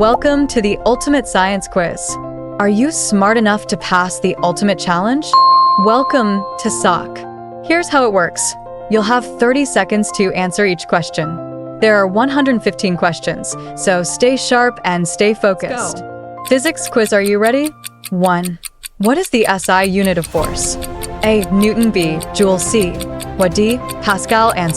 Welcome to the Ultimate Science Quiz. Are you smart enough to pass the ultimate challenge? Welcome to SOC. Here's how it works. You'll have 30 seconds to answer each question. There are 115 questions, so stay sharp and stay focused. Physics quiz, are you ready? 1. What is the SI unit of force? A. Newton. B. Joule. C. What? D. Pascal. And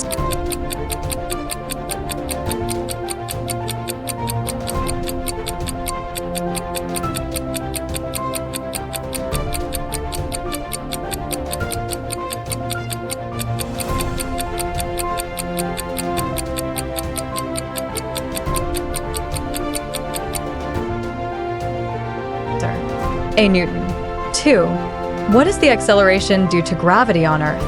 A. Newton. 2. What is the acceleration due to gravity on Earth?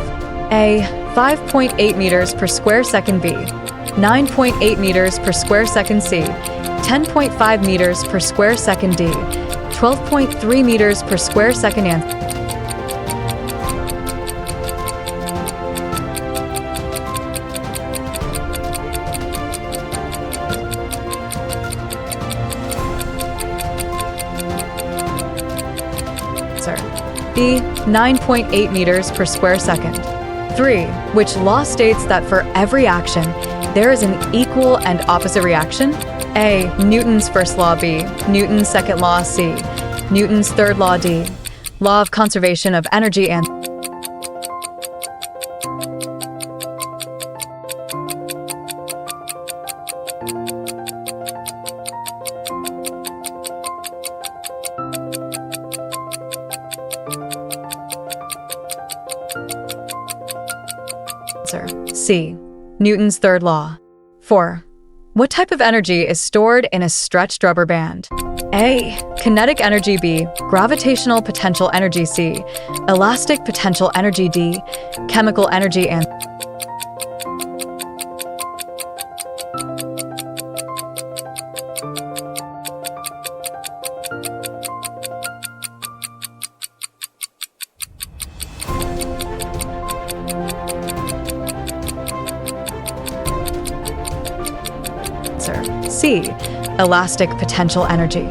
A. 5.8 meters per square second. B. 9.8 meters per square second. C. 10.5 meters per square second. D. 12.3 meters per square second. And B. 9.8 meters per square second. 3. Which law states that for every action, there is an equal and opposite reaction? A. Newton's first law. B. Newton's second law. C. Newton's third law. D. Law of conservation of energy. And C. Newton's third law. 4. What type of energy is stored in a stretched rubber band? A. Kinetic energy. B. Gravitational potential energy. C. Elastic potential energy. D. Chemical energy. And C. Elastic potential energy.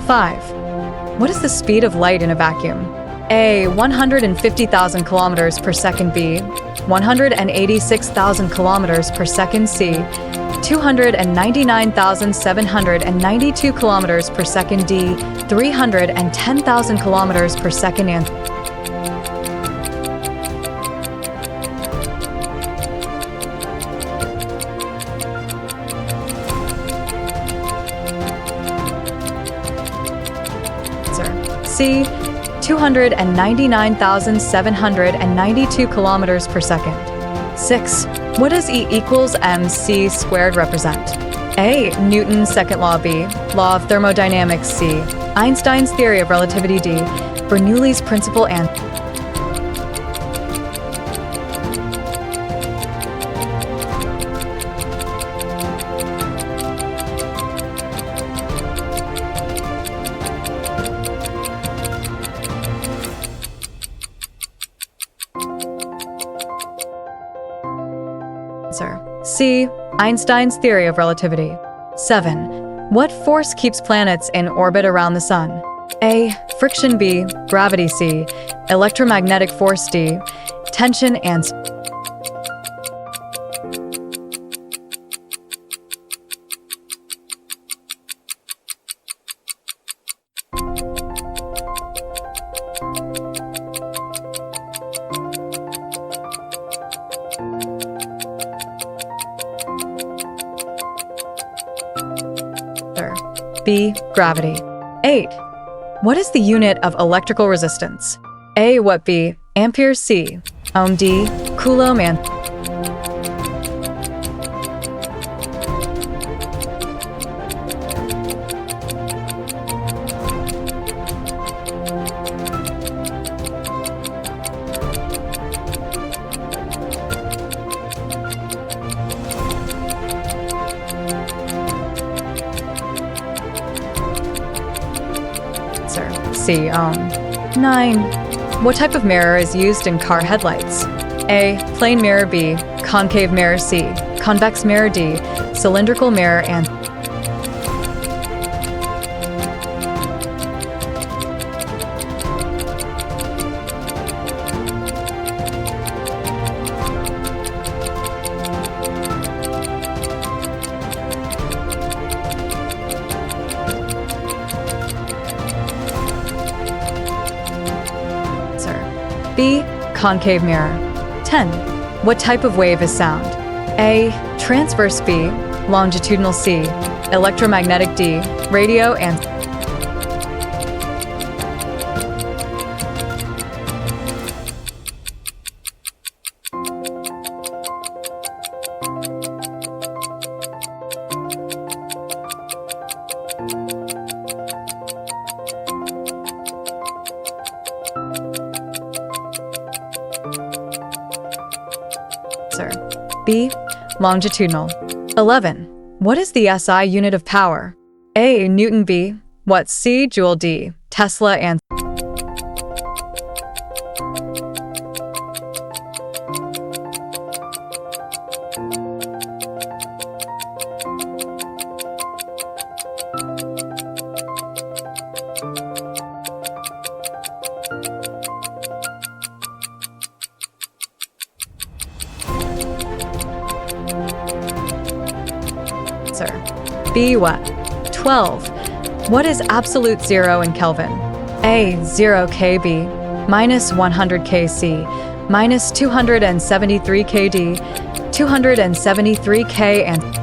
5. What is the speed of light in a vacuum? A. 150,000 kilometers per second. B. 186,000 kilometers per second. C. 299,792 kilometers per second. D. 310,000 kilometers per second. And C. 299,792 kilometers per second. 6. What does E equals mc squared represent? A. Newton's second law. B. Law of thermodynamics. C. Einstein's theory of relativity. D. Bernoulli's principle. And C. Einstein's theory of relativity. 7. What force keeps planets in orbit around the sun? A. Friction. B. Gravity. C. Electromagnetic force. D. Tension. And B. Gravity. 8. What is the unit of electrical resistance? A. Watt. B. Ampere. C. Ohm. D. Coulomb. And C. Ohm. 9. What type of mirror is used in car headlights? A. Plane mirror. B. Concave mirror. C. Convex mirror. D. Cylindrical mirror. And B. Concave mirror. 10. What type of wave is sound? A. Transverse. B. Longitudinal. C. Electromagnetic. D. Radio. And B. Longitudinal. 11. What is the SI unit of power? A. Newton. B. Watt. C. Joule. D. Tesla. And B. Watt. 12. What is absolute zero in Kelvin? A. 0 kB, minus 100 kC, minus 273 kD, 273 K and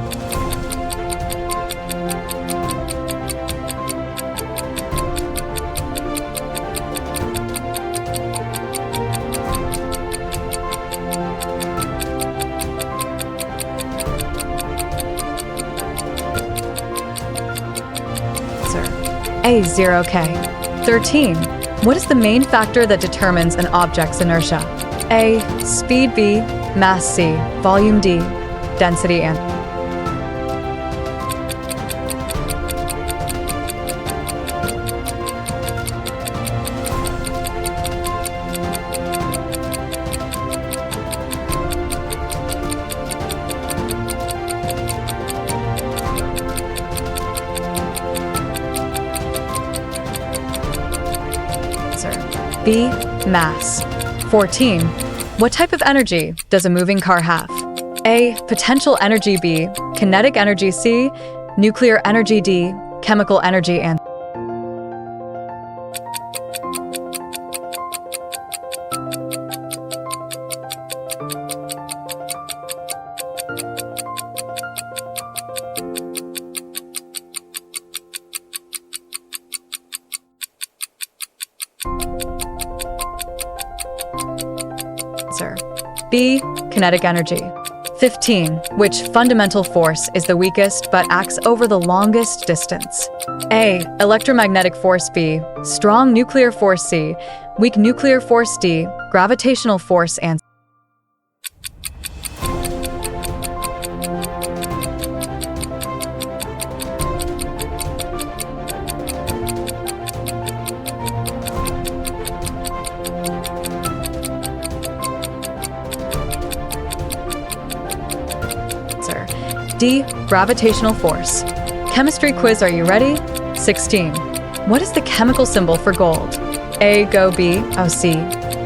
A. 0K. 13. What is the main factor that determines an object's inertia? A. Speed. B. Mass. C. Volume. D. Density. And B. Mass. 14. What type of energy does a moving car have? A. Potential energy. B. Kinetic energy. C. Nuclear energy. D. Chemical energy. And B. Kinetic energy. 15. Which fundamental force is the weakest but acts over the longest distance? A. Electromagnetic force. B. Strong nuclear force. C. Weak nuclear force. D. Gravitational force. And D. Gravitational force. Chemistry quiz, are you ready? 16. What is the chemical symbol for gold? A. Go. B. OC.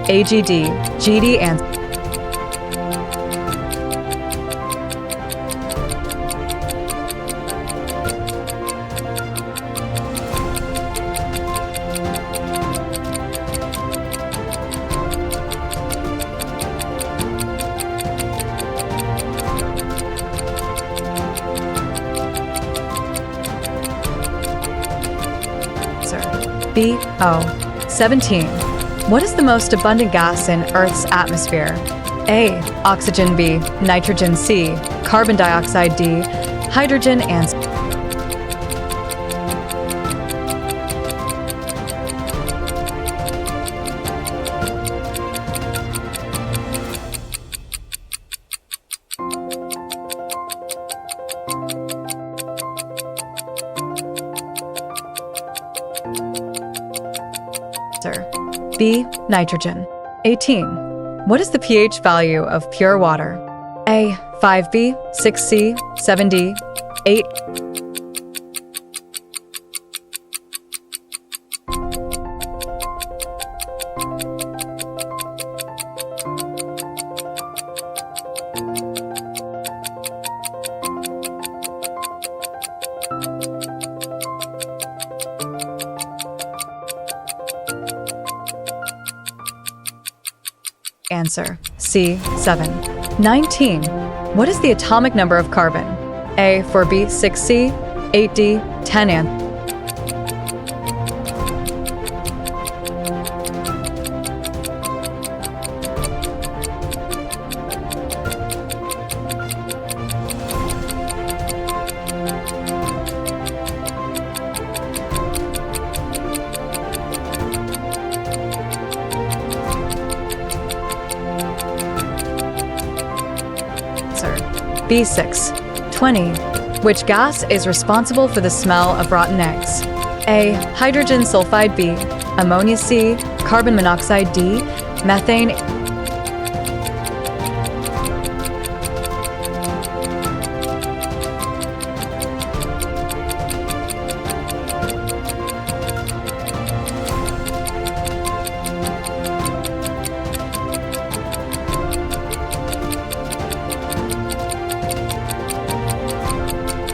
AGD. GD. And B. O. 17. What is the most abundant gas in Earth's atmosphere? A. Oxygen. B. Nitrogen. C. Carbon dioxide. D. Hydrogen. And B. Nitrogen. 18. What is the pH value of pure water? A. 5B, 6C, 7D, 8. Answer: C. 7. 19. What is the atomic number of carbon? A. 4b, 6c, 8d, 10. B6. 20. Which gas is responsible for the smell of rotten eggs? A. Hydrogen sulfide. B. Ammonia. C. Carbon monoxide. D. Methane.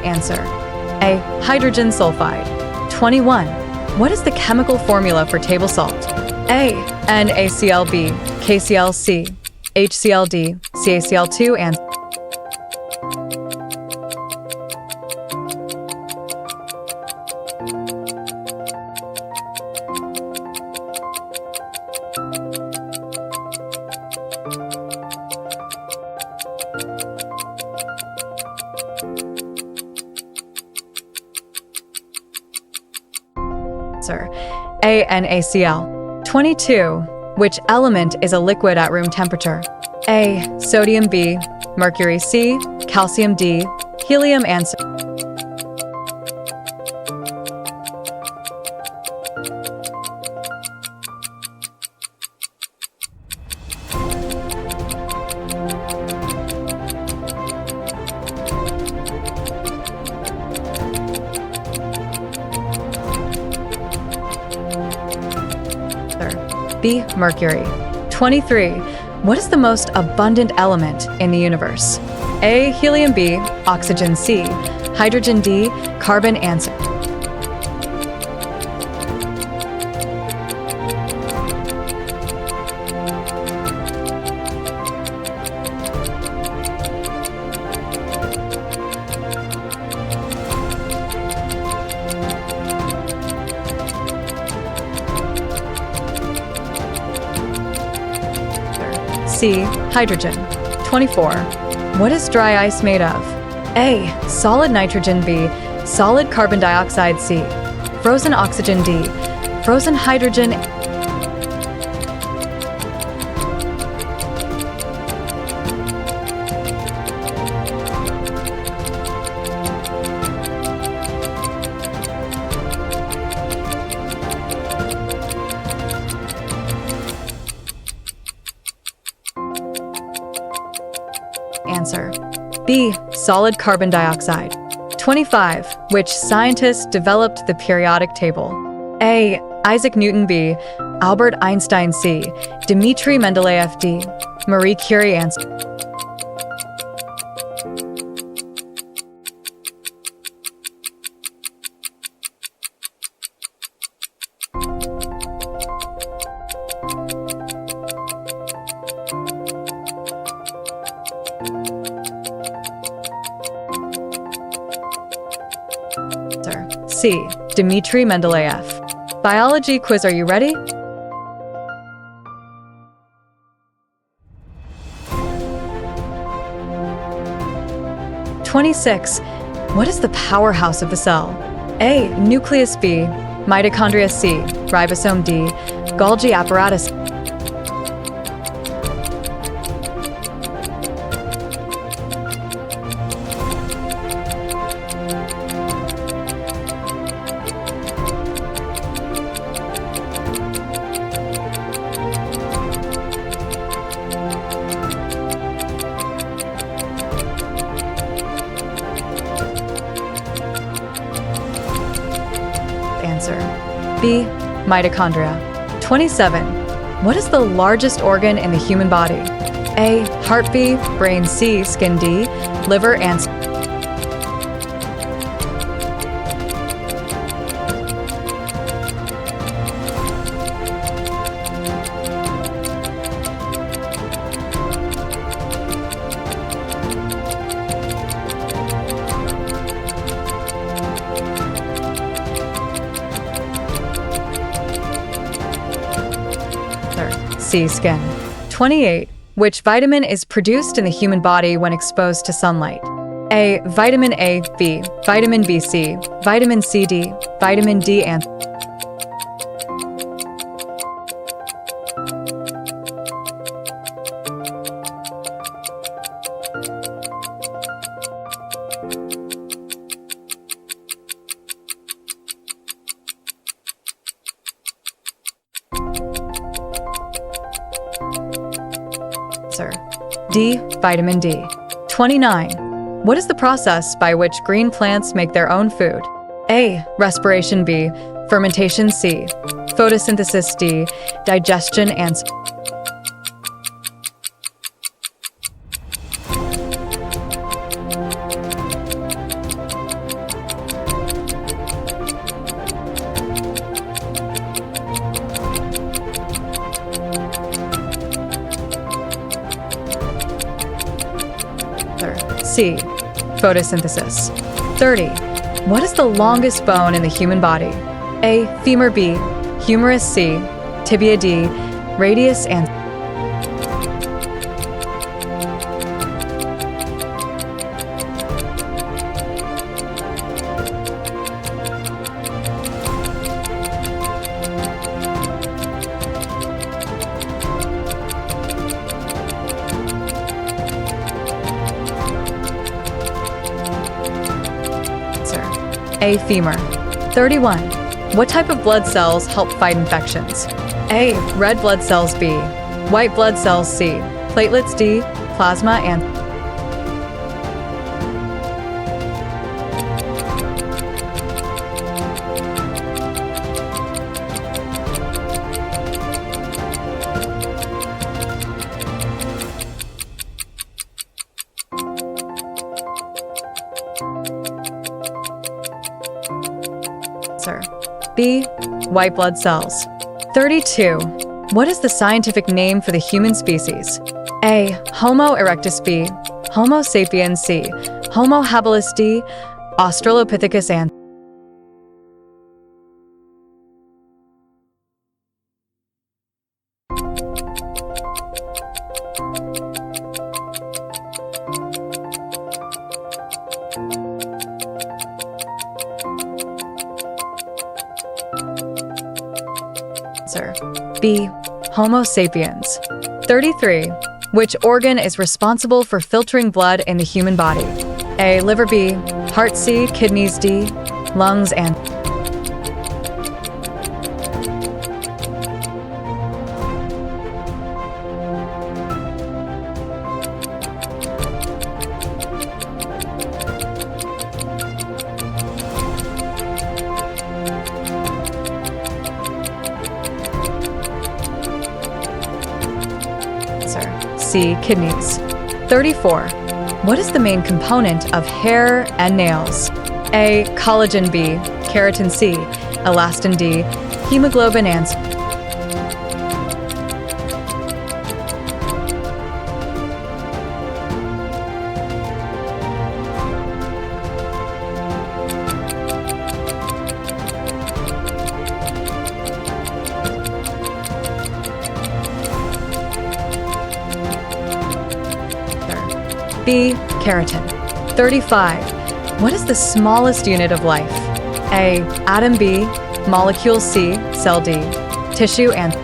Answer: A. Hydrogen sulfide. 21. What is the chemical formula for table salt? A. NaCl. B. KCl. C. HCl. D. CaCl2. And A. NaCl. 22. Which element is a liquid at room temperature? A. Sodium. B. Mercury. C. Calcium. D. Helium. Answer: B. Mercury. 23. What is the most abundant element in the universe? A. Helium. B. Oxygen. C. Hydrogen. D. Carbon. Answer: C. Hydrogen. 24. What is dry ice made of? A. Solid nitrogen. B. Solid carbon dioxide. C. Frozen oxygen. D. Frozen hydrogen. Answer: B. Solid carbon dioxide. 25. Which scientist developed the periodic table? A. Isaac Newton. B. Albert Einstein. C. Dmitri Mendeleev. D. Marie Curie. Answer: C. Dmitri Mendeleev. Biology quiz, are you ready? (26) What is the powerhouse of the cell? A. Nucleus. B. Mitochondria. C. Ribosome. D. Golgi apparatus. Answer: B. Mitochondria. 27. What is the largest organ in the human body? A. Heart. B. Brain. C. Skin. D. Liver. Answer: C. Skin. 28. Which vitamin is produced in the human body when exposed to sunlight? A. Vitamin A, B, vitamin B, C, vitamin C, D, vitamin D, and D. Vitamin D. 29. What is the process by which green plants make their own food? A. Respiration. B. Fermentation. C. Photosynthesis. D. Digestion. And C. Photosynthesis. 30. What is the longest bone in the human body? A. Femur. B. Humerus. C. Tibia. D. Radius. And A. Femur. 31. What type of blood cells help fight infections? A. Red blood cells. B. White blood cells. C. Platelets. D. Plasma. And B. White blood cells. 32. What is the scientific name for the human species? A. Homo erectus. B. Homo sapiens. C. Homo habilis. D. Australopithecus. And B. Homo sapiens. 33. Which organ is responsible for filtering blood in the human body? A. Liver. B. Heart. C. Kidneys. D. Lungs. And C. Kidneys. 34. What is the main component of hair and nails? A. Collagen. B. Keratin. C. Elastin. D. Hemoglobin. And B. Keratin. 35. What is the smallest unit of life? A. Atom. B. Molecule. C. Cell. D. Tissue. And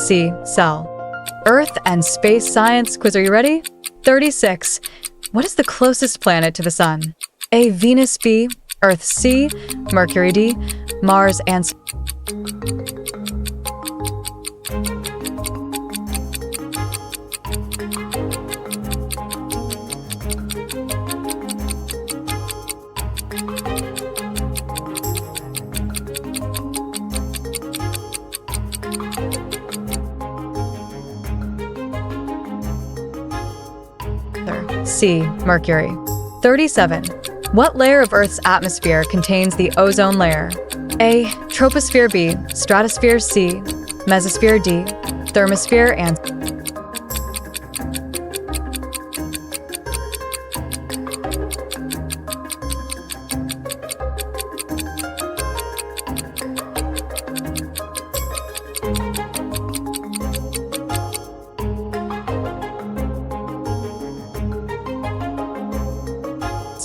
C. Cell. Earth and space science quiz. Are you ready? 36. What is the closest planet to the Sun? A. Venus. B. Earth. C. Mercury. D. Mars. And C. Mercury. 37. What layer of Earth's atmosphere contains the ozone layer? A. Troposphere. B. Stratosphere. C. Mesosphere. D. Thermosphere. And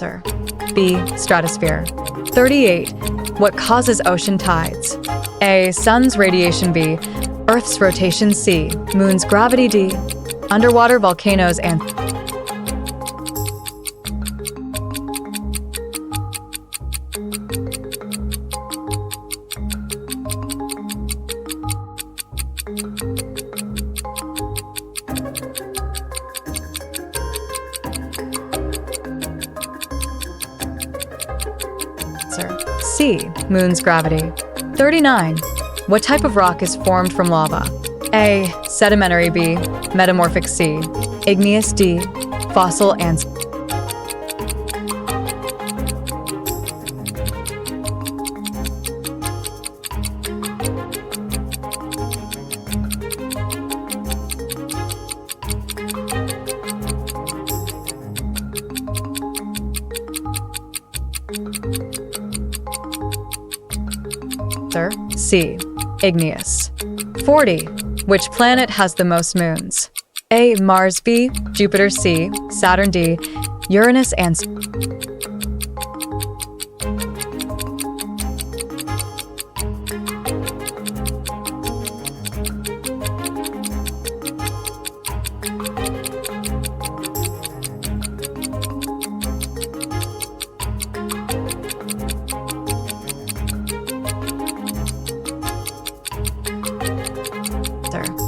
answer. B. Stratosphere. 38. What causes ocean tides? A. Sun's radiation. B. Earth's rotation. C. Moon's gravity. D. Underwater volcanoes. And C. Moon's gravity. 39. What type of rock is formed from lava? A. Sedimentary. B. Metamorphic. C. Igneous. D. Fossil. And C. Igneous. 40. Which planet has the most moons? A. Mars. B. Jupiter. C. Saturn. D. Uranus. And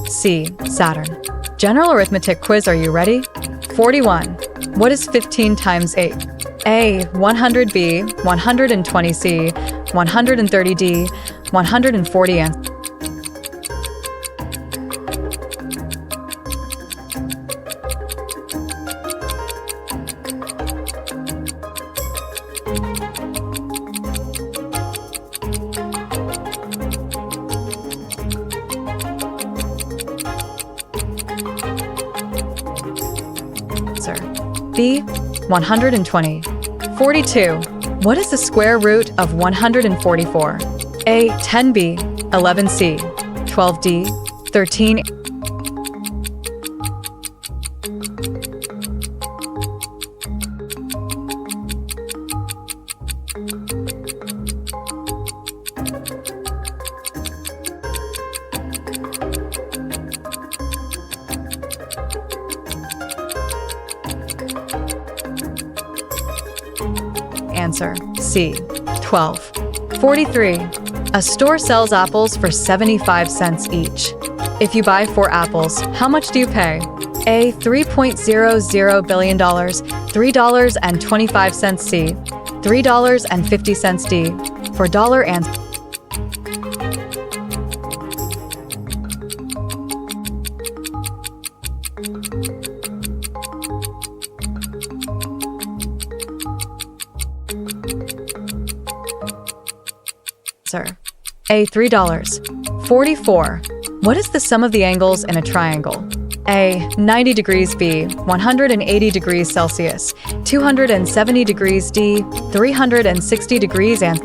C. Saturn. General arithmetic quiz, are you ready? 41. What is 15 times 8? A. 100. B. 120. C. 130. D. 140. And B. 120. 42. What is the square root of 144? A. 10b, 11c, 12d, 13. Answer C. 12. 43. A store sells apples for 75 cents each. If you buy 4 apples, how much do you pay? A. $3.00 billion, $3.25. C. $3.50. D. For dollar and A. $3. 44. What is the sum of the angles in a triangle? A. 90 degrees. B. 180 degrees Celsius, 270 degrees. D. 360 degrees. And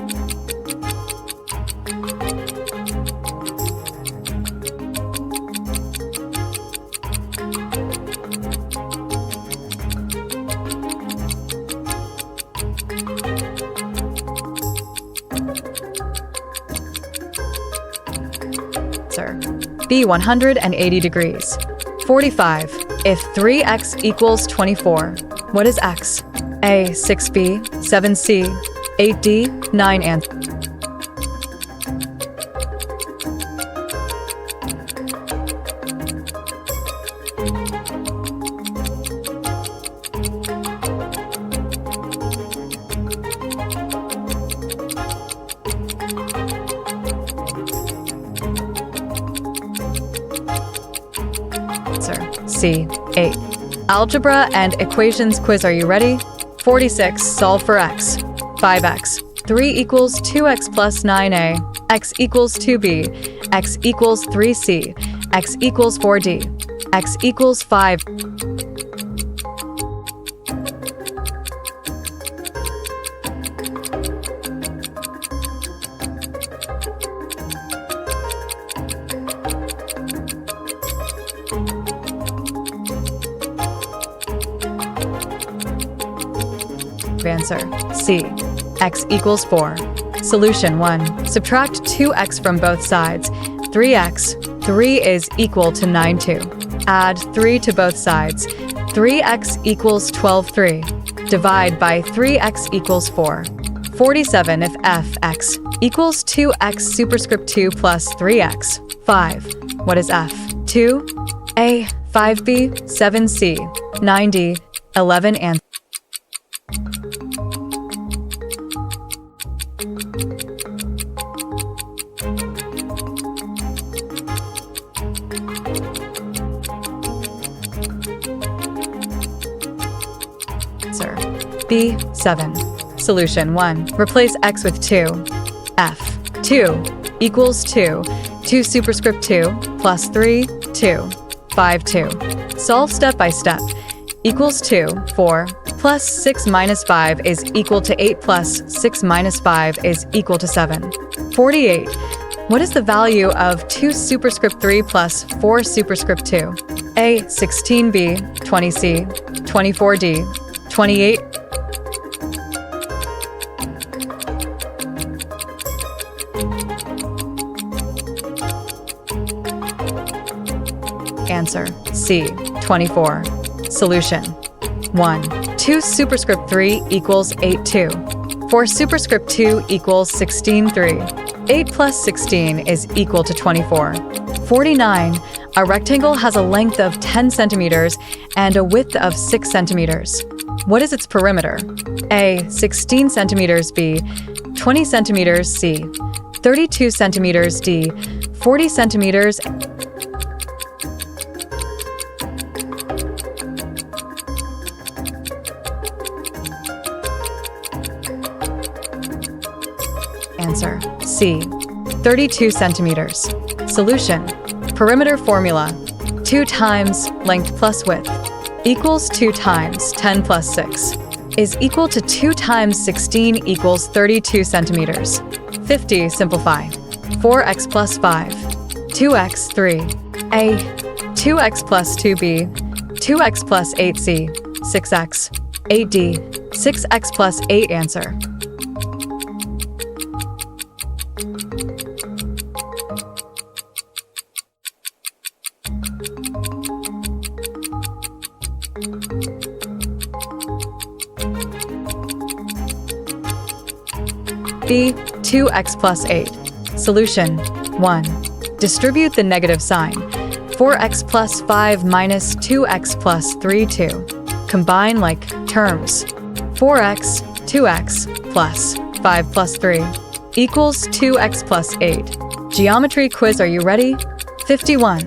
B. 180 degrees. 45. If 3x equals 24, what is x? A. 6b, 7c, 8d, 9 and C. 8. Algebra and equations quiz, are you ready? 46. Solve for x. 5x. 3 equals 2x plus 9a. X equals 2b. X equals 3c. X equals 4d. X equals 5. Answer C. X equals 4. Solution 1. Subtract 2x from both sides. 3x. 3 is equal to 9 2. Add 3 to both sides. 3x equals 12 3. Divide by 3x equals 4. 47 if fx equals 2x superscript 2 plus 3x. 5. What is f? 2a, 5b, 7c, 9d, 11 and answer B. 7. Solution 1. Replace x with 2. F. 2 equals 2. 2 superscript 2 plus 3, 2. 5, 2. Solve step by step. Equals 2, 4. Plus 6 minus 5 is equal to 8 plus 6 minus 5 is equal to 7. 48. What is the value of 2 superscript 3 plus 4 superscript 2? A. 16b, 20c, 24d, 28. Answer C. 24. Solution 1. 2 superscript 3 equals 8 2. 4 superscript 2 equals 16 3. 8 plus 16 is equal to 24. 49. A rectangle has a length of 10 centimeters and a width of 6 centimeters. What is its perimeter? A. 16 centimeters B. 20 centimeters C. 32 centimeters D. 40 centimeters. Answer C. 32 centimeters. Solution. Perimeter formula. 2 times length plus width equals 2 times 10 plus 6 is equal to 2 times 16 equals 32 centimeters. 50. Simplify. 4x plus 5. 2x 3. A. 2x plus 2b. 2x plus 8c. 6x. 8d. 6x plus 8 answer. B. 2x plus 8. Solution 1. Distribute the negative sign. 4x plus 5 minus 2x plus 3 2. Combine like terms. 4x, 2x, plus 5 plus 3 equals 2x plus 8. Geometry quiz, are you ready? 51.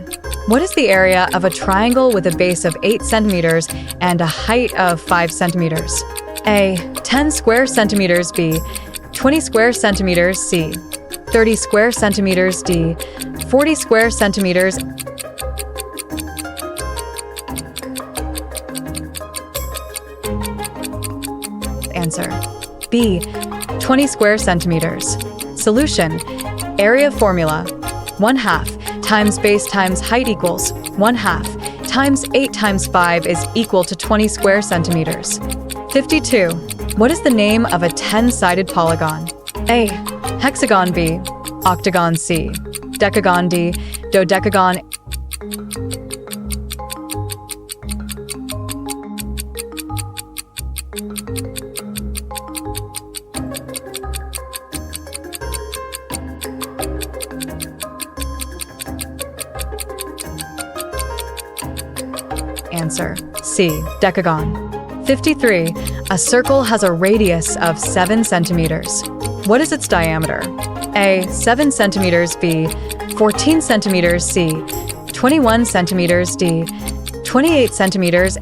What is the area of a triangle with a base of 8 centimeters and a height of 5 centimeters? A. 10 square centimeters B. 20 square centimeters C. 30 square centimeters D. 40 square centimeters. Answer B. 20 square centimeters. Solution. Area formula. 1/2 times base times height equals 1/2 times 8 times 5 is equal to 20 square centimeters. 52. What is the name of a 10-sided polygon? A. Hexagon B. Octagon C. Decagon D. Dodecagon. Answer C. Decagon. 53. A circle has a radius of 7 centimeters. What is its diameter? A. 7 centimeters B. 14 centimeters C. 21 centimeters D. 28 centimeters.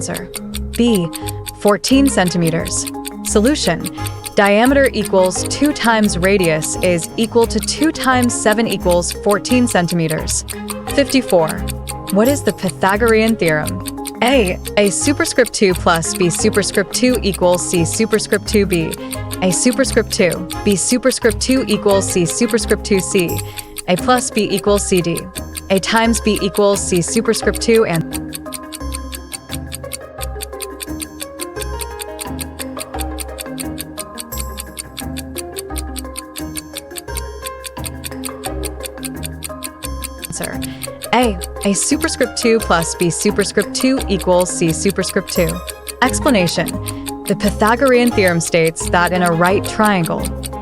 Answer: B. 14 centimeters. Solution: diameter equals 2 times radius is equal to 2 times 7 equals 14 centimeters. 54. What is the Pythagorean theorem? A superscript 2 plus B superscript 2 equals C superscript 2B. A superscript 2, B superscript 2 equals C superscript 2C. A plus B equals CD. A times B equals C superscript 2 and answer. A superscript 2 plus B superscript 2 equals C superscript 2. Explanation. The Pythagorean theorem states that in a right triangle,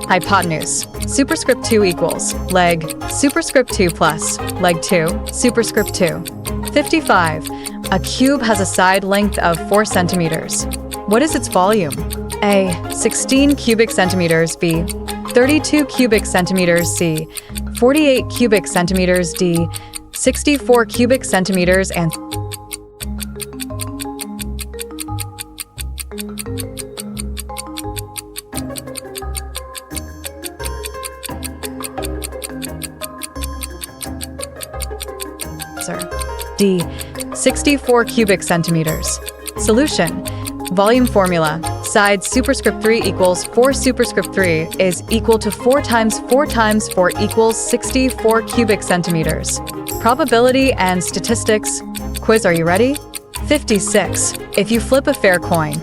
hypotenuse, superscript 2 equals leg, superscript 2 plus leg 2, superscript 2. 55. A cube has a side length of 4 centimeters. What is its volume? A. 16 cubic centimeters. B. 32 cubic centimeters. C. 48 cubic centimeters. D. 64 cubic centimeters and D. 64 cubic centimeters. Solution. Volume formula. Side superscript 3 equals 4 superscript 3 is equal to 4 times 4 times 4 equals 64 cubic centimeters. Probability and statistics. Quiz, are you ready? 56. If you flip a fair coin,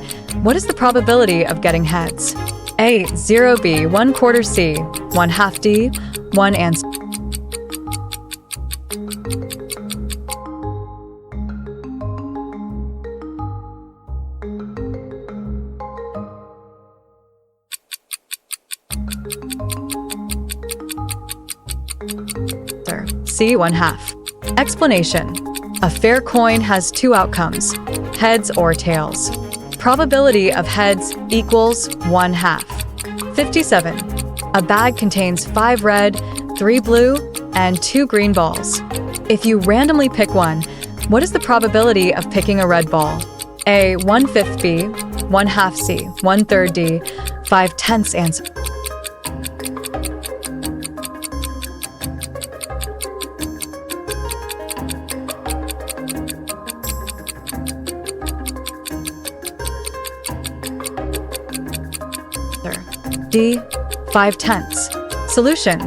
what is the probability of getting heads? A. 0 B, 1/4 C, 1/2 D, 1 and C. 1/2. Explanation. A fair coin has 2 outcomes, heads or tails. Probability of heads equals 1/2. 57. A bag contains 5 red, 3 blue, and 2 green balls. If you randomly pick one, what is the probability of picking a red ball? A. 1/5 B, 1/2 C, 1/3 D, 5/10 answer. D. 5/10. Solution.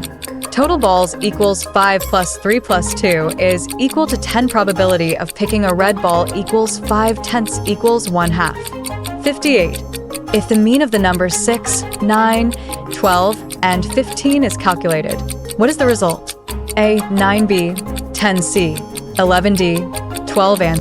Total balls equals 5 plus 3 plus 2 is equal to 10. Probability of picking a red ball equals 5/10 equals 1/2. 58. If the mean of the numbers 6, 9, 12, and 15 is calculated, what is the result? A. 9B, 10C, 11D, 12 and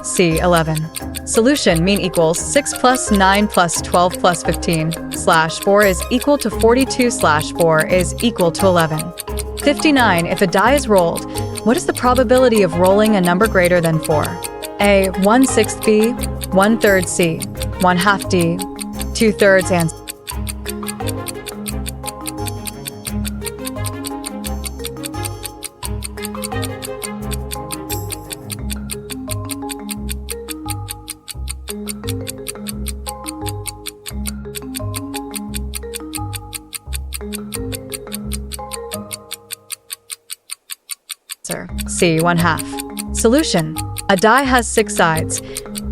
C. 11. Solution. Mean equals 6 plus 9 plus 12 plus 15 slash 4 is equal to 42 slash 4 is equal to 11. 59. If a die is rolled, what is the probability of rolling a number greater than 4? A. 1/6 B, 1/3 C, 1/2 D, 2/3 and C. 1/2. Solution. A die has 6 sides.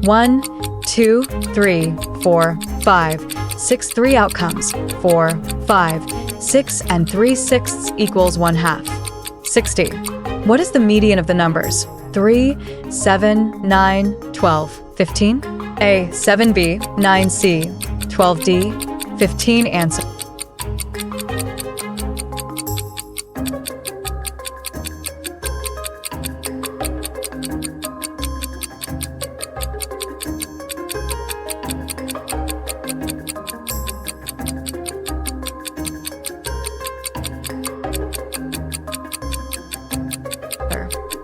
1, 2, 3, 4, 5, 6. 3 outcomes. 4, 5, 6, and 3/6 equals 1/2. 60. What is the median of the numbers? 3, 7, 9, 12, 15? A. 7B, 9C, 12D, 15 answer.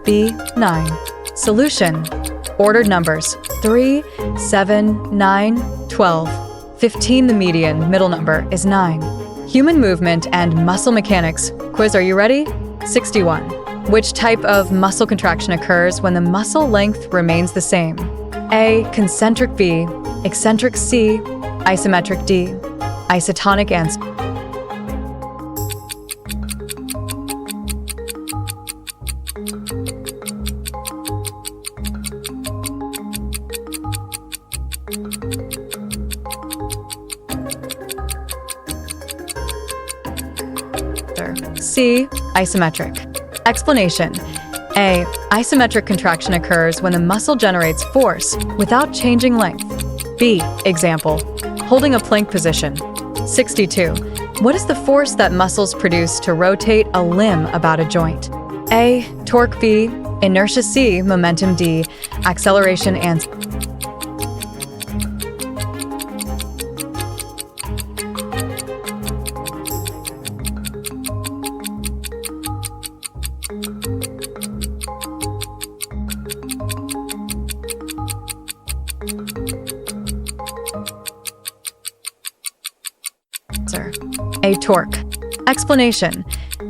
B. 9. Solution. Ordered numbers 3, 7, 9, 12. 15. The median middle number is 9. Human movement and muscle mechanics. Quiz, are you ready? 61. Which type of muscle contraction occurs when the muscle length remains the same? A. Concentric. B. Eccentric. C. Isometric. D. Isotonic. Answer. C. Isometric. Explanation. A. Isometric contraction occurs when the muscle generates force without changing length. B. Example. Holding a plank position. 62. What is the force that muscles produce to rotate a limb about a joint? A. Torque. B. Inertia. C. Momentum. D. Acceleration. Answer. A. Torque. Explanation.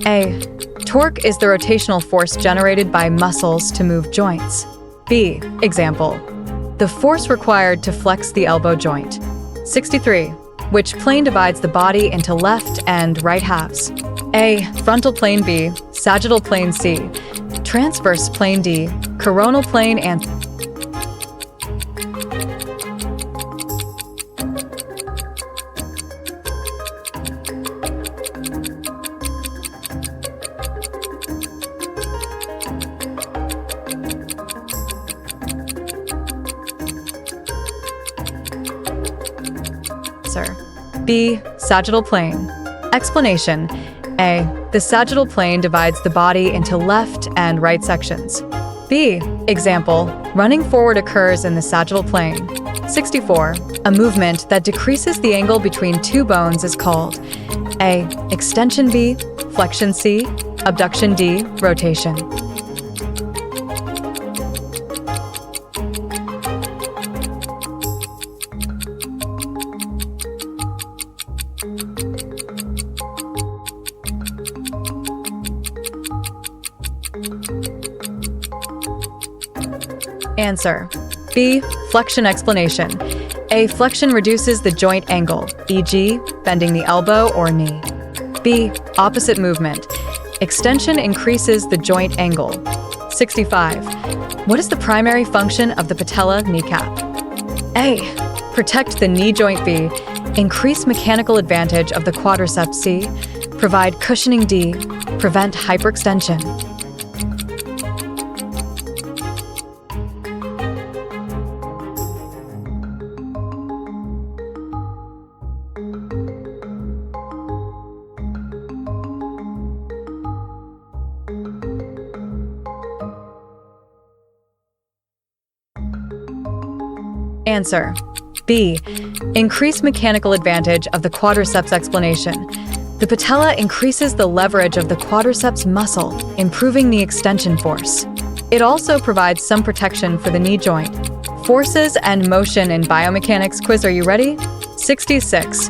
A. Torque is the rotational force generated by muscles to move joints. B. Example. The force required to flex the elbow joint. 63. Which plane divides the body into left and right halves? A. Frontal plane. B. Sagittal plane. C. Transverse plane. D. Coronal plane. And B. Sagittal plane. Explanation. A. The sagittal plane divides the body into left and right sections. B. Example. Running forward occurs in the sagittal plane. 64. A movement that decreases the angle between two bones is called A. Extension. B. Flexion. C. Abduction. D. Rotation. Answer. B. Flexion. Explanation. A. Flexion reduces the joint angle, e.g., bending the elbow or knee. B. Opposite movement. Extension increases the joint angle. 65. What is the primary function of the patella kneecap? A. Protect the knee joint. B. Increase mechanical advantage of the quadriceps. C. Provide cushioning. D. Prevent hyperextension. Answer. B. Increase mechanical advantage of the quadriceps. Explanation. The patella increases the leverage of the quadriceps muscle, improving the extension force. It also provides some protection for the knee joint. Forces and motion in biomechanics. Quiz, are you ready? 66.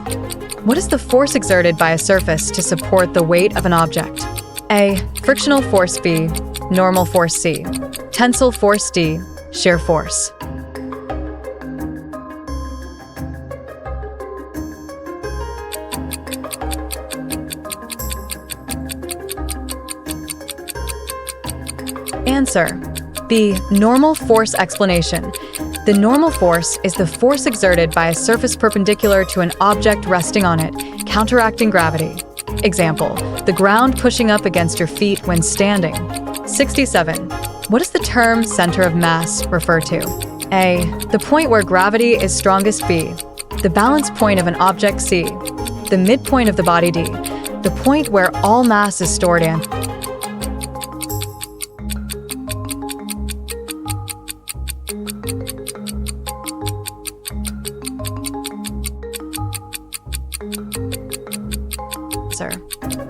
What is the force exerted by a surface to support the weight of an object? A. Frictional force. B. Normal force. C. Tensile force. D. Shear force. Answer. B. Normal force. Explanation. The normal force is the force exerted by a surface perpendicular to an object resting on it, counteracting gravity. Example. The ground pushing up against your feet when standing. 67. What does the term center of mass refer to? A. The point where gravity is strongest. B. The balance point of an object. C. The midpoint of the body. D. The point where all mass is stored. And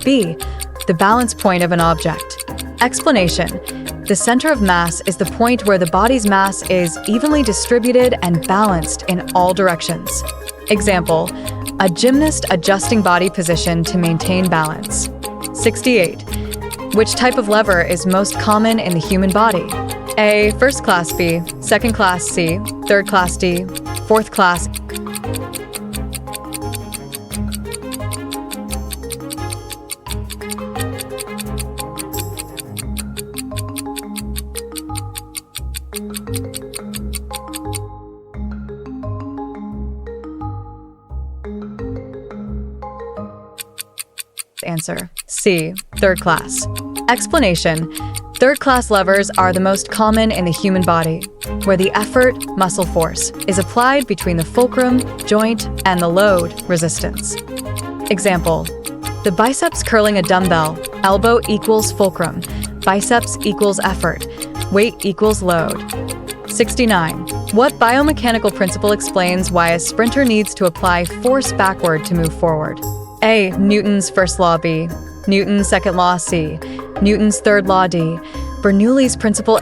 B. The balance point of an object. Explanation. The center of mass is the point where the body's mass is evenly distributed and balanced in all directions. Example, a gymnast adjusting body position to maintain balance. 68. Which type of lever is most common in the human body? A. First class B, second class C, third class D, fourth class. Answer C, third class. Explanation: third class levers are the most common in the human body, where the effort, muscle force, is applied between the fulcrum, joint, and the load, resistance. Example: the biceps curling a dumbbell, elbow equals fulcrum, biceps equals effort, weight equals load. 69. What biomechanical principle explains why a sprinter needs to apply force backward to move forward? A. Newton's first law B, Newton's second law C, Newton's third law D, Bernoulli's principle.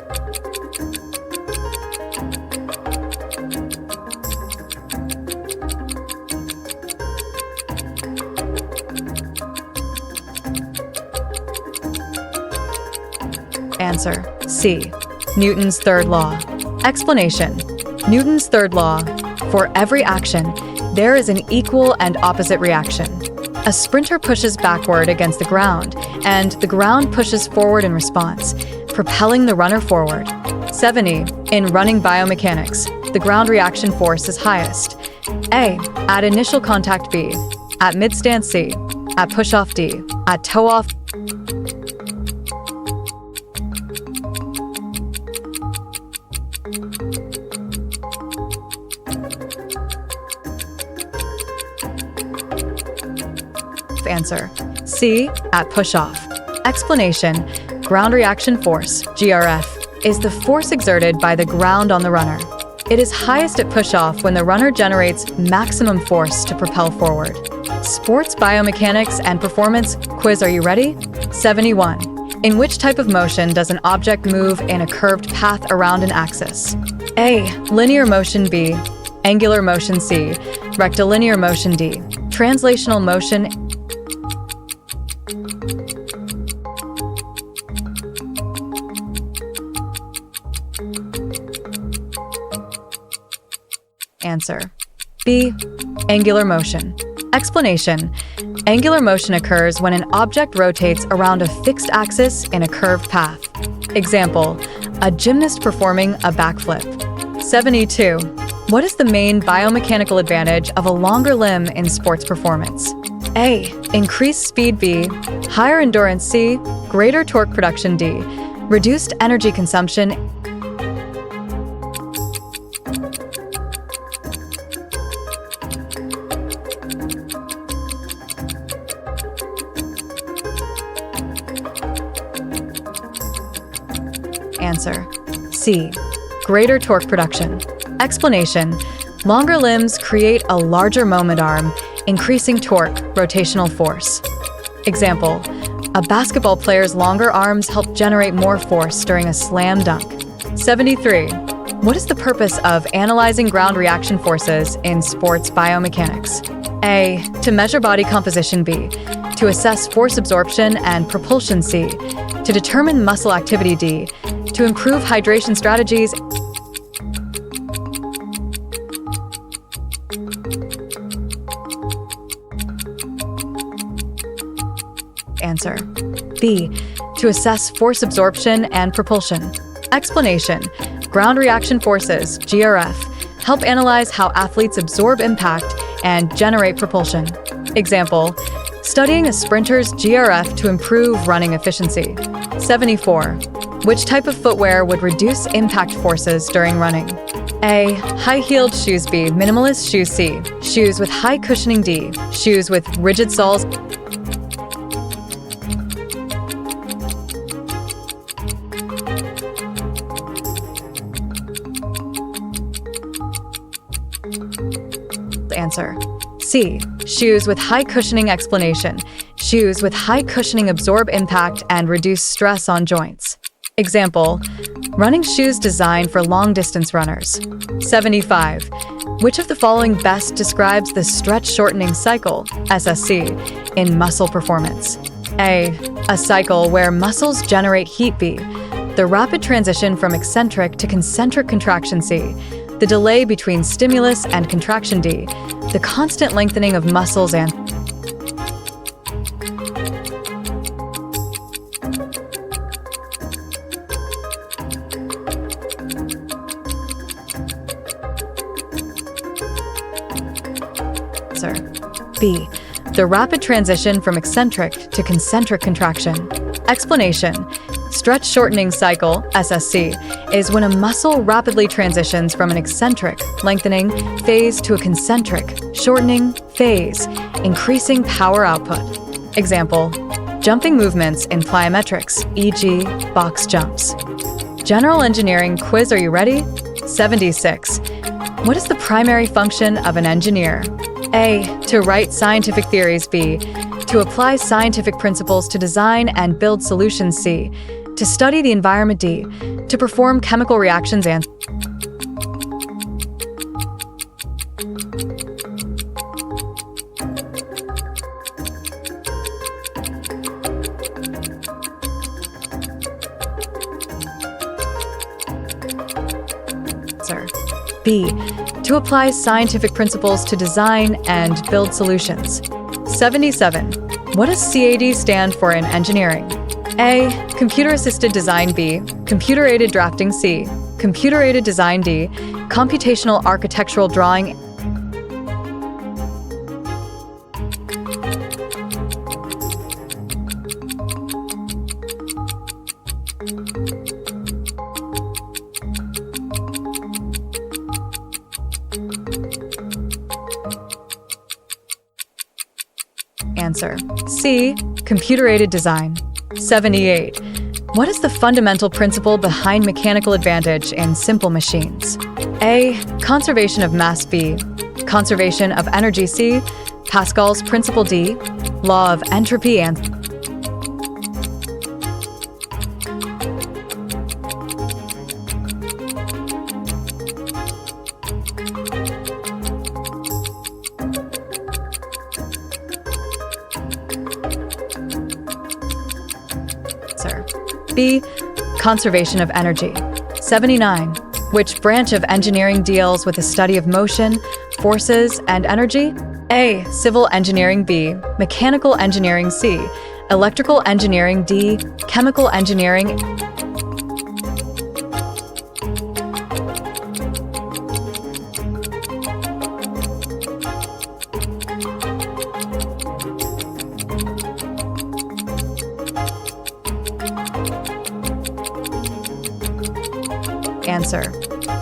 Answer C, Newton's third law. Explanation: Newton's third law: for every action, there is an equal and opposite reaction. A sprinter pushes backward against the ground, and the ground pushes forward in response, propelling the runner forward. 70. In running biomechanics, the ground reaction force is highest. A. At initial contact B, at mid-stance C, at push-off D, at toe-off. Answer C, at push-off. Explanation: ground reaction force, GRF, is the force exerted by the ground on the runner. It is highest at push-off when the runner generates maximum force to propel forward. Sports biomechanics and performance quiz, are you ready? 71. In which type of motion does an object move in a curved path around an axis? A. Linear motion B, angular motion C, rectilinear motion D, translational motion. Answer B, angular motion. Explanation: angular motion occurs when an object rotates around a fixed axis in a curved path. Example: a gymnast performing a backflip. 72. What is the main biomechanical advantage of a longer limb in sports performance? A. Increased speed B, higher endurance C, greater torque production D, reduced energy consumption. Answer C, greater torque production. Explanation: longer limbs create a larger moment arm, increasing torque, rotational force. Example: a basketball player's longer arms help generate more force during a slam dunk. 73. What is the purpose of analyzing ground reaction forces in sports biomechanics? A. To measure body composition B, to assess force absorption and propulsion C, to determine muscle activity D, to improve hydration strategies. Answer B, to assess force absorption and propulsion. Explanation: ground reaction forces, GRF, help analyze how athletes absorb impact and generate propulsion. Example: studying a sprinter's GRF to improve running efficiency. 74. Which type of footwear would reduce impact forces during running? A. High-heeled shoes B, minimalist shoes C, shoes with high cushioning D, shoes with rigid soles. Answer C, shoes with high cushioning. Explanation: shoes with high cushioning absorb impact and reduce stress on joints. Example, running shoes designed for long-distance runners. 75. Which of the following best describes the stretch shortening cycle, SSC, in muscle performance? A. A cycle where muscles generate heat. B. The rapid transition from eccentric to concentric contraction. C. The delay between stimulus and contraction. D. The constant lengthening of muscles. And B. The rapid transition from eccentric to concentric contraction. Explanation. Stretch shortening cycle, SSC, is when a muscle rapidly transitions from an eccentric, lengthening phase to a concentric, shortening phase, increasing power output. Example, jumping movements in plyometrics, e.g., box jumps. General engineering quiz, are you ready? 76. What is the primary function of an engineer? A. To write scientific theories. B. To apply scientific principles to design and build solutions. C. To study the environment. D. To perform chemical reactions. And B. To apply scientific principles to design and build solutions. 77. What does CAD stand for in engineering? A. Computer-assisted design. B. Computer-aided drafting. C. Computer-aided design. D. Computational architectural drawing. Answer. C. Computer-aided design. 78. What is the fundamental principle behind mechanical advantage in simple machines? A. Conservation of mass. B. Conservation of energy. C. Pascal's principle. D. Law of entropy. And B. Conservation of energy. 79. Which branch of engineering deals with the study of motion, forces, and energy? A. Civil engineering. B. Mechanical engineering. C. Electrical engineering. D. Chemical engineering. Answer.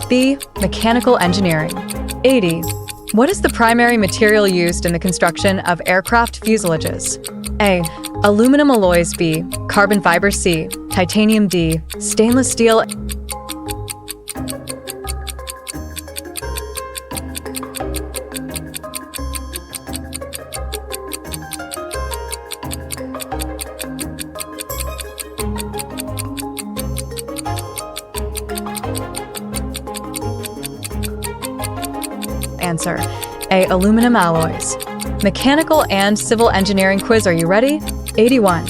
B. Mechanical engineering. 80. What is the primary material used in the construction of aircraft fuselages? A. Aluminum alloys. B. Carbon fiber. C. Titanium. D. Stainless steel. Answer. A. Aluminum alloys. Mechanical and civil engineering quiz, are you ready? 81.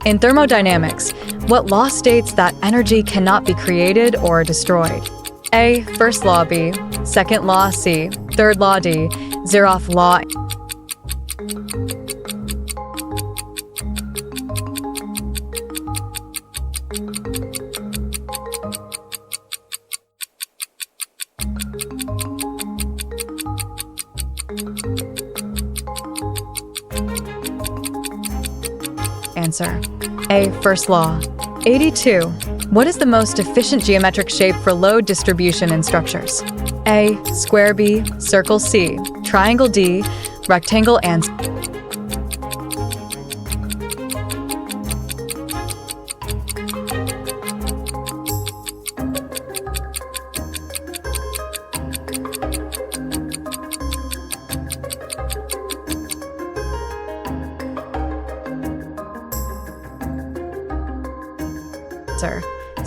In thermodynamics, what law states that energy cannot be created or destroyed? A. First law. B. Second law. C. Third law. D. Zeroff law. Answer. A. First law. 82. What is the most efficient geometric shape for load distribution in structures? A. Square. B. Circle. C. Triangle. D. Rectangle. And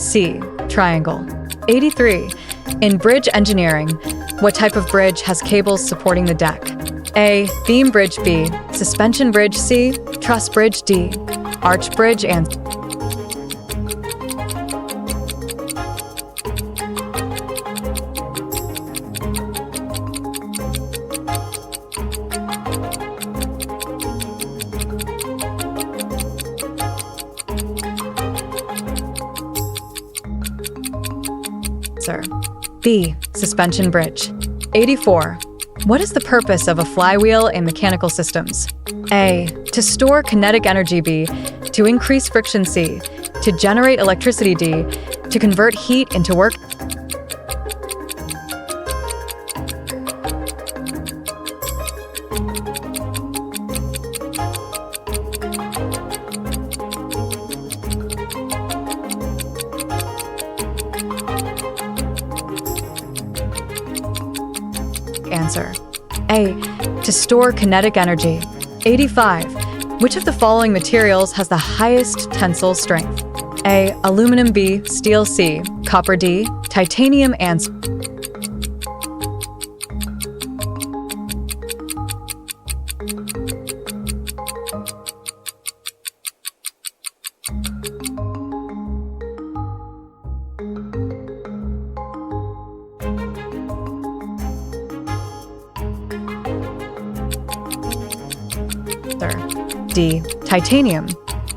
C. Triangle. 83. In bridge engineering, what type of bridge has cables supporting the deck? A. Beam bridge. B. Suspension bridge. C. Truss bridge. D. Arch bridge. Answer. B. Suspension bridge. 84. What is the purpose of a flywheel in mechanical systems? A. To store kinetic energy. B. To increase friction. C. To generate electricity. D. To convert heat into work. Answer. A. To store kinetic energy. 85. Which of the following materials has the highest tensile strength? A. Aluminum. B. Steel. C. Copper. D. Titanium. Answer. D. Titanium.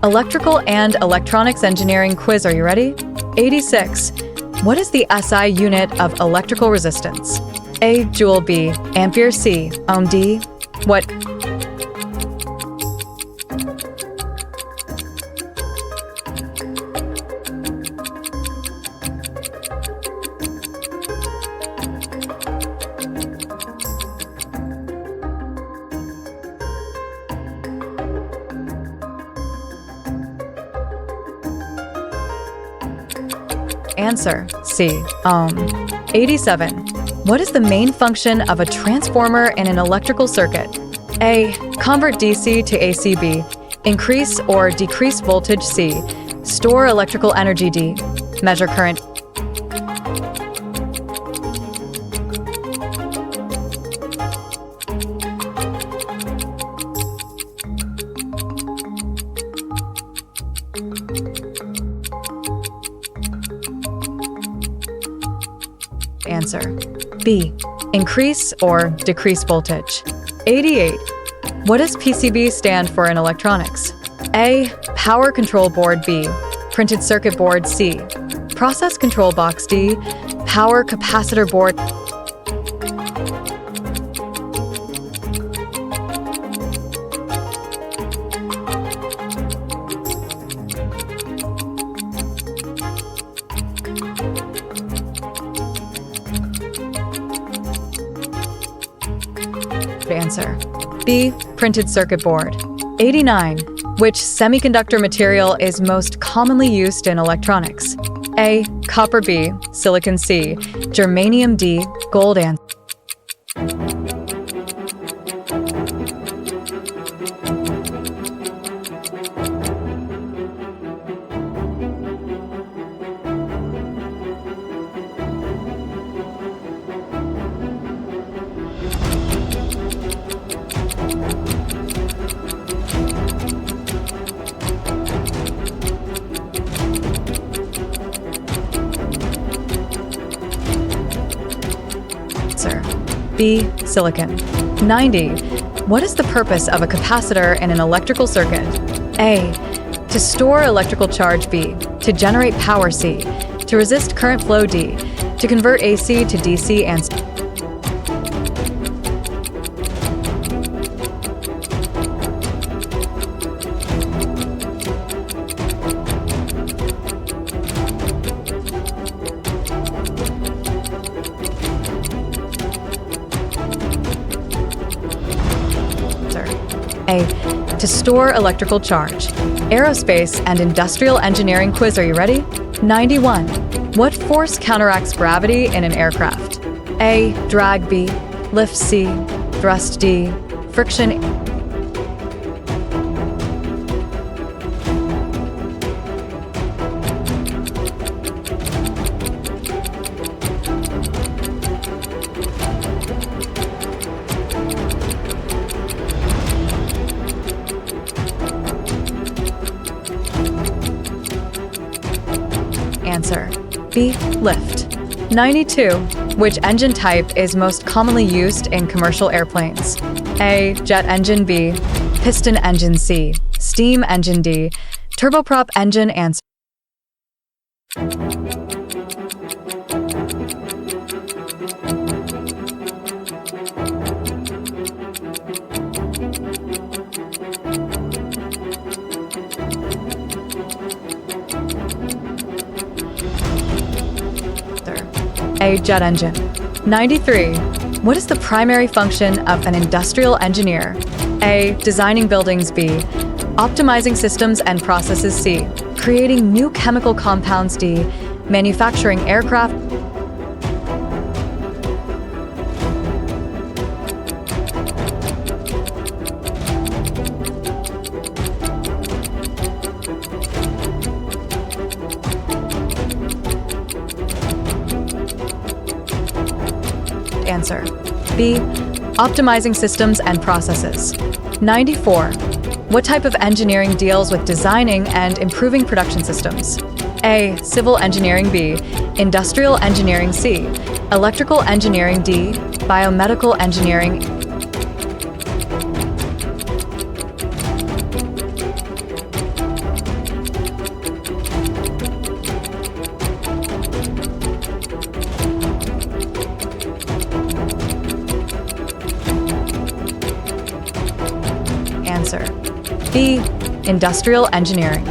Electrical and electronics engineering quiz. Are you ready? 86. What is the SI unit of electrical resistance? A. Joule. B. Ampere. C. Ohm. D. What? Answer. C. Ohm. 87. What is the main function of a transformer in an electrical circuit? A. Convert DC to AC. B. Increase or decrease voltage. C. Store electrical energy. D. Measure current. Answer. B. Increase or decrease voltage. 88. What does PCB stand for in electronics? A. Power control board. B. Printed circuit board. C. Process control box. D. Power capacitor board. Answer. B. Printed circuit board. 89. Which semiconductor material is most commonly used in electronics? A. Copper. B. Silicon. C. Germanium. D. Gold. B. Silicon. 90. What is the purpose of a capacitor in an electrical circuit? A. To store electrical charge. B. To generate power. C. To resist current flow. D. To convert AC to DC. A. To store electrical charge. Aerospace and industrial engineering quiz. Are you ready? 91. What force counteracts gravity in an aircraft? A. Drag. B. Lift. C. Thrust. D. Friction. B. Lift. 92. Which engine type is most commonly used in commercial airplanes? A. Jet engine. B. Piston engine. C. Steam engine. D. Turboprop engine. Answer. A. Jet engine. 93. What is the primary function of an industrial engineer? A. Designing buildings. B. Optimizing systems and processes. C. Creating new chemical compounds. D. Manufacturing aircraft. Answer. B. Optimizing systems and processes. 94. What type of engineering deals with designing and improving production systems? A. Civil engineering. B. Industrial engineering. C. Electrical engineering. D. Biomedical engineering. Answer. B. Industrial engineering.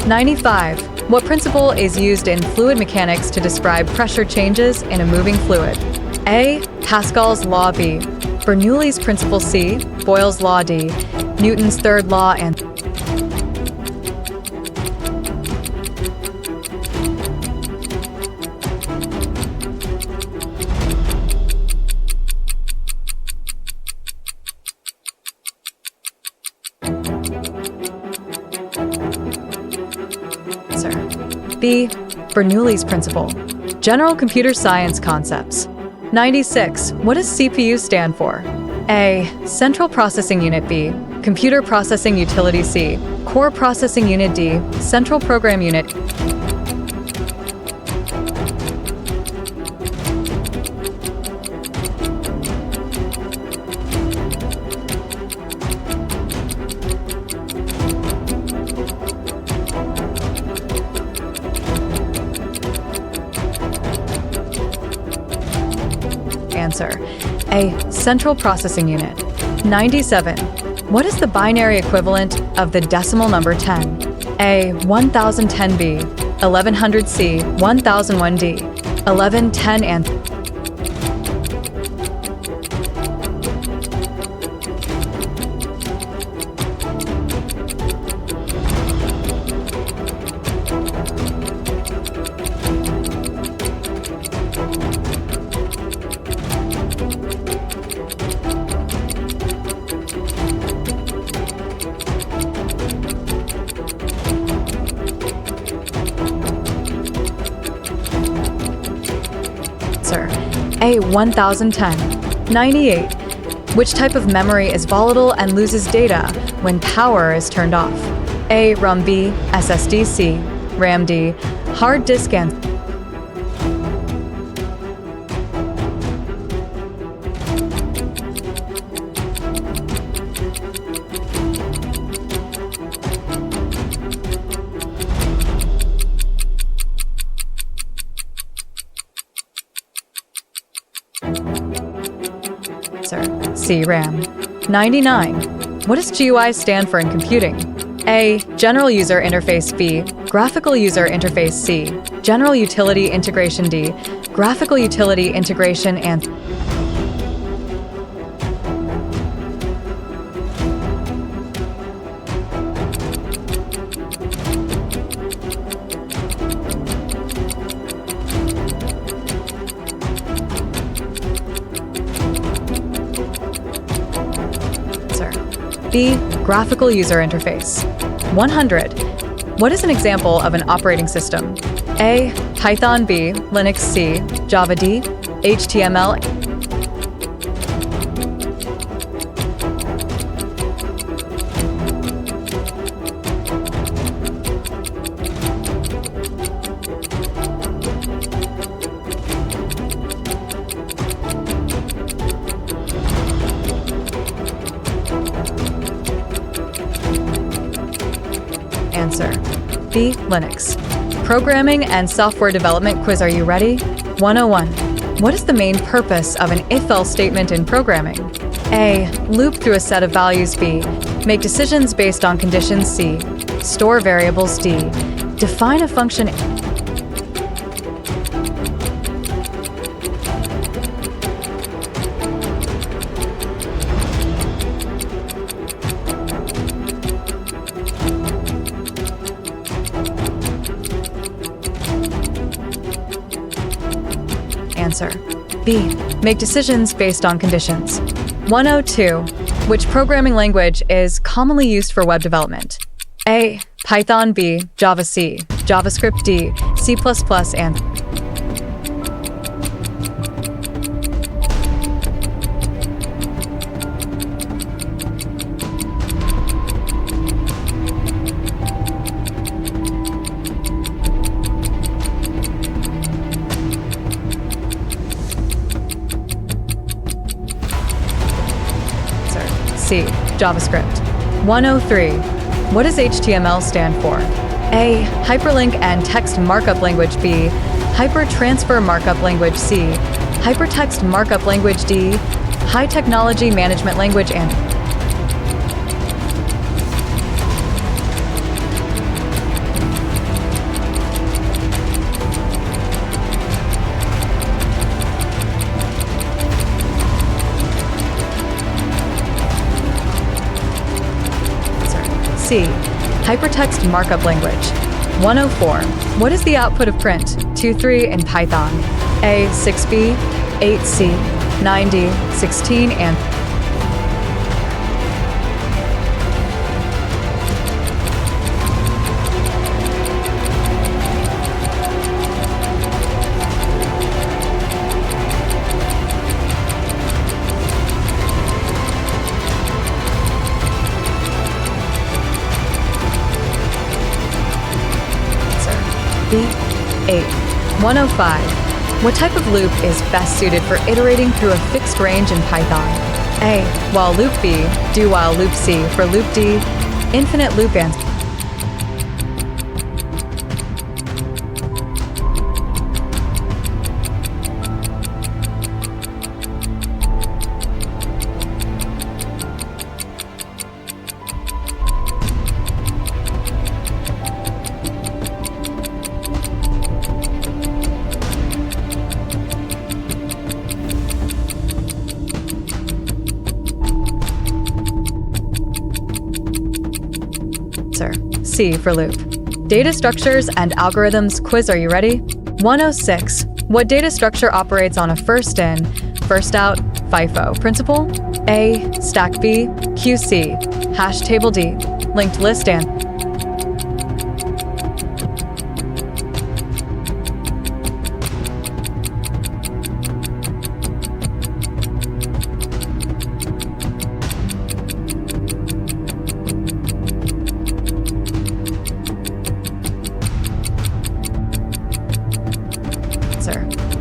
95. What principle is used in fluid mechanics to describe pressure changes in a moving fluid? A. Pascal's law. B. Bernoulli's principle. C. Boyle's law. D. Newton's third law. And B. Bernoulli's principle. General computer science concepts. 96. What does CPU stand for? A. Central processing unit. B. Computer processing utility. C. Core processing unit. D. Central program unit. Answer. A. Central processing unit. 97. What is the binary equivalent of the decimal number 10? A. 1010. B. 1100. C. 1001. D. 1110. And A. 1010. 98. Which type of memory is volatile and loses data when power is turned off? A. ROM. B. SSD. C. RAM. D. Hard disk. And C. RAM. 99. What does GUI stand for in computing? A. General User Interface. B. Graphical User Interface. C. General Utility Integration. D. Graphical Utility Integration. And B. Graphical User Interface. 100. What is an example of an operating system? A. Python. B. Linux. C. Java. D. HTML. Answer: B. Linux. Programming and software development quiz. Are you ready? 101. What is the main purpose of an if-else statement in programming? A. Loop through a set of values. B. Make decisions based on conditions. C. Store variables. D. Define a function. Answer: B. Make decisions based on conditions. 102. Which programming language is commonly used for web development? A. Python. B. Java. C. JavaScript. D. C++. And C. JavaScript. 103. What does HTML stand for? A. Hyperlink and text markup language. B. Hypertransfer markup language. C. Hypertext markup language. D. High technology management language. And C. Hypertext markup language. 104. What is the output of print 2.3 in Python? A. 6b, 8c, 9d, 16, and B. 8. 105. What type of loop is best suited for iterating through a fixed range in Python? A. While loop. B. Do while loop. C. For loop. D. Infinite loop. And C. For loop. Data structures and algorithms quiz. Are you ready? 106. What data structure operates on a first in, first out, FIFO principle? A. Stack. B. QC. Hash table. D. Linked list. And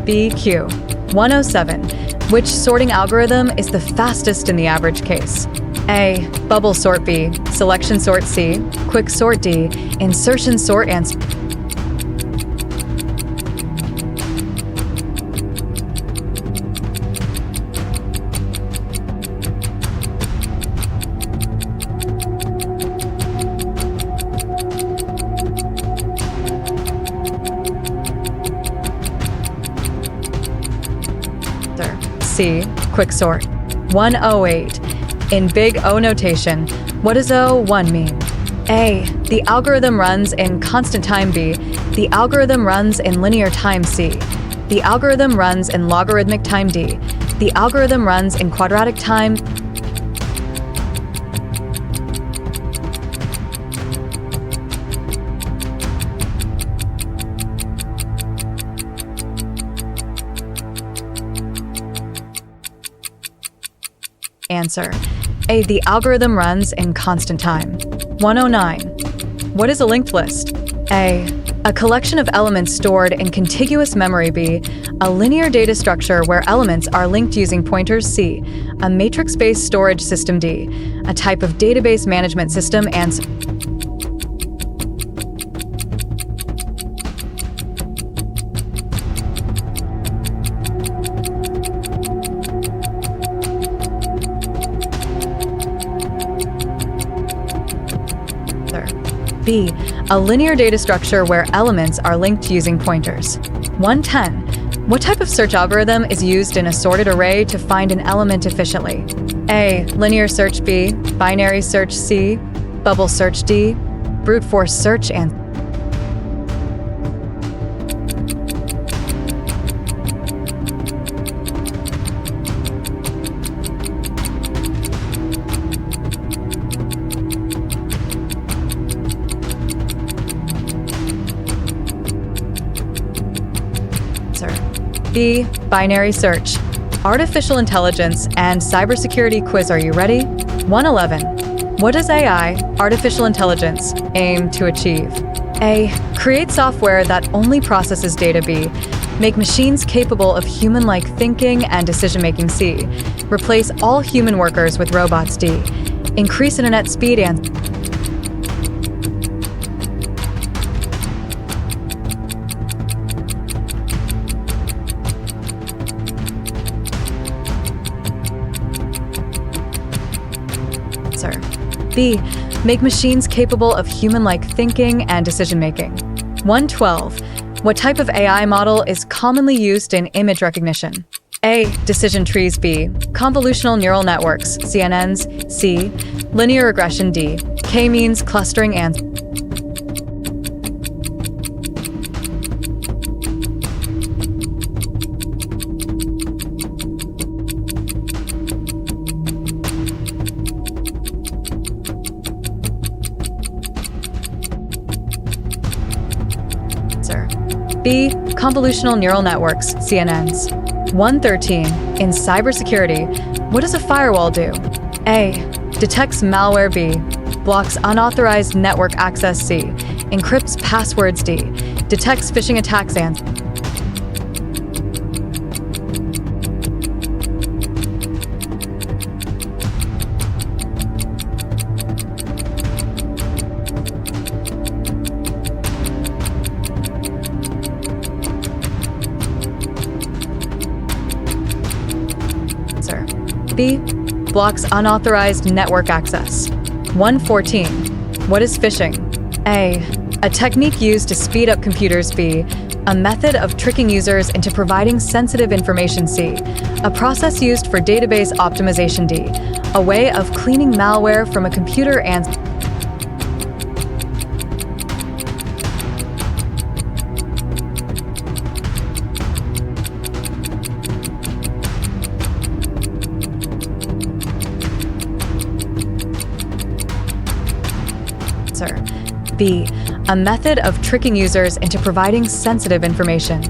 BQ. 107. Which sorting algorithm is the fastest in the average case? A. Bubble sort. B. Selection sort. C. Quick sort. D. Insertion sort. And C. Quick sort. 108. In big O notation, what does O1 mean? A. The algorithm runs in constant time. B. The algorithm runs in linear time. C. The algorithm runs in logarithmic time. D. The algorithm runs in quadratic time. Answer: A. The algorithm runs in constant time. 109. What is a linked list? A. A collection of elements stored in contiguous memory. B. A linear data structure where elements are linked using pointers. C. A matrix-based storage system. D. A type of database management system. And B. A linear data structure where elements are linked using pointers. 110. What type of search algorithm is used in a sorted array to find an element efficiently? A. Linear search. B. Binary search. C. Bubble search. D. Brute force search. And B. Binary search. Artificial intelligence and cybersecurity quiz. Are you ready? 111. What does AI, artificial intelligence, aim to achieve? A. Create software that only processes data. B. Make machines capable of human-like thinking and decision-making. C. Replace all human workers with robots. D. Increase internet speed. And B. Make machines capable of human-like thinking and decision-making. 112. What type of AI model is commonly used in image recognition? A. Decision trees. B. Convolutional neural networks, CNNs. C. Linear regression. D. K-means clustering. And B. Convolutional neural networks, CNNs. 113. In cybersecurity, what does a firewall do? A. Detects malware. B. Blocks unauthorized network access. C. Encrypts passwords. D. Detects phishing attacks. And B. Blocks unauthorized network access. 114. What is phishing? A. A technique used to speed up computers. B. A method of tricking users into providing sensitive information. C. A process used for database optimization. D. A way of cleaning malware from a computer. And B. A method of tricking users into providing sensitive information.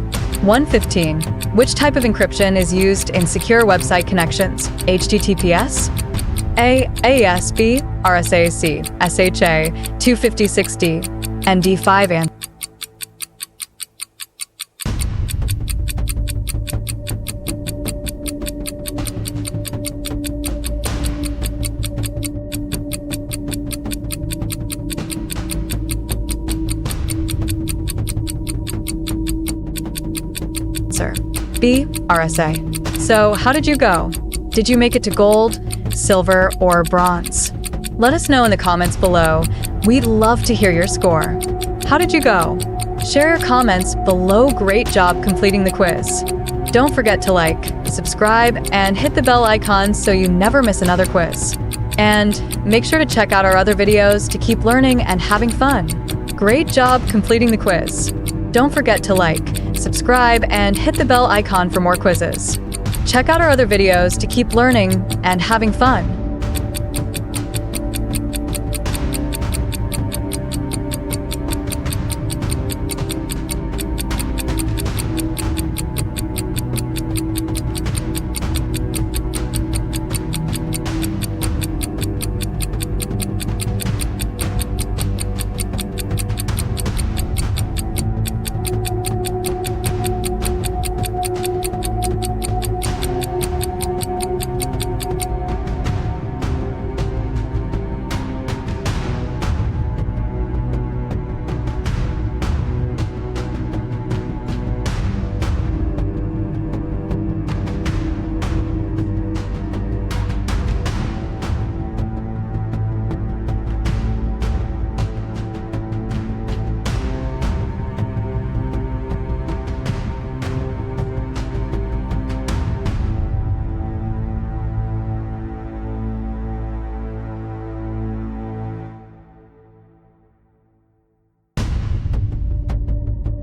115. Which type of encryption is used in secure website connections? HTTPS? A. AES. B. RSA. C. SHA. 256D. And D5. And B. RSA. So how did you go? Did you make it to gold, silver, or bronze? Let us know in the comments below. We'd love to hear your score. How did you go? Share your comments below. Great job completing the quiz. Don't forget to like, subscribe, and hit the bell icon so you never miss another quiz. And make sure to check out our other videos to keep learning and having fun. Great job completing the quiz. Don't forget to like, subscribe, and hit the bell icon for more quizzes. Check out our other videos to keep learning and having fun.